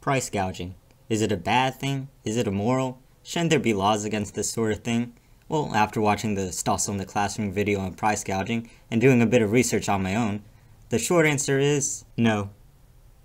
Price gouging. Is it a bad thing? Is it immoral? Shouldn't there be laws against this sort of thing? Well, after watching the Stossel in the Classroom video on price gouging and doing a bit of research on my own, the short answer is no.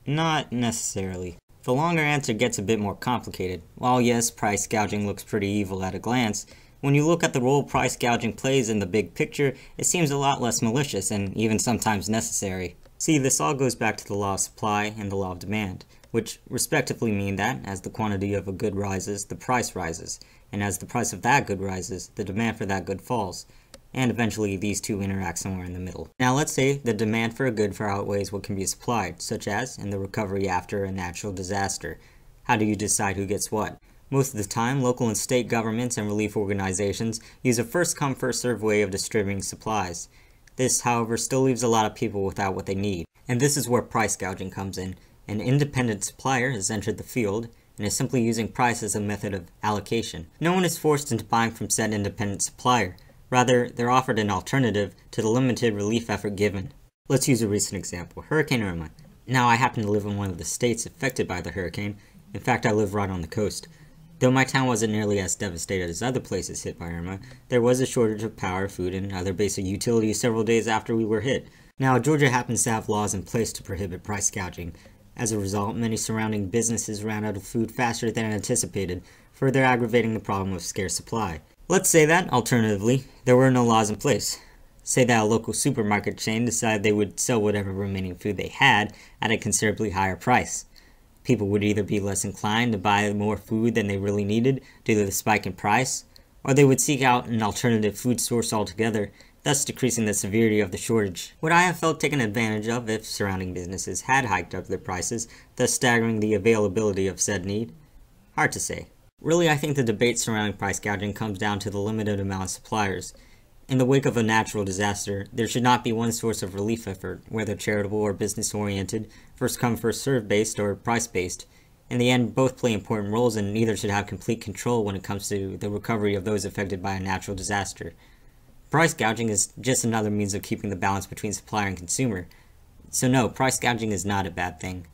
Not necessarily. The longer answer gets a bit more complicated. While yes, price gouging looks pretty evil at a glance, when you look at the role price gouging plays in the big picture, it seems a lot less malicious and even sometimes necessary. See, this all goes back to the law of supply and the law of demand, which respectively mean that, as the quantity of a good rises, the price rises, and as the price of that good rises, the demand for that good falls, and eventually these two interact somewhere in the middle. Now let's say the demand for a good far outweighs what can be supplied, such as in the recovery after a natural disaster. How do you decide who gets what? Most of the time, local and state governments and relief organizations use a first-come, first-served way of distributing supplies. This, however, still leaves a lot of people without what they need, and this is where price gouging comes in. An independent supplier has entered the field and is simply using price as a method of allocation. No one is forced into buying from said independent supplier. Rather, they're offered an alternative to the limited relief effort given. Let's use a recent example, Hurricane Irma. Now, I happen to live in one of the states affected by the hurricane. In fact, I live right on the coast. Though my town wasn't nearly as devastated as other places hit by Irma, there was a shortage of power, food, and other basic utilities several days after we were hit. Now, Georgia happens to have laws in place to prohibit price gouging. As a result, many surrounding businesses ran out of food faster than anticipated, further aggravating the problem of scarce supply. Let's say that, alternatively, there were no laws in place. Say that a local supermarket chain decided they would sell whatever remaining food they had at a considerably higher price. People would either be less inclined to buy more food than they really needed due to the spike in price, or they would seek out an alternative food source altogether, thus decreasing the severity of the shortage. Would I have felt taken advantage of if surrounding businesses had hiked up their prices, thus staggering the availability of said need? Hard to say. Really, I think the debate surrounding price gouging comes down to the limited amount of suppliers. In the wake of a natural disaster, there should not be one source of relief effort, whether charitable or business-oriented, first-come, first-served based or price-based. In the end, both play important roles and neither should have complete control when it comes to the recovery of those affected by a natural disaster. Price gouging is just another means of keeping the balance between supplier and consumer. So no, price gouging is not a bad thing.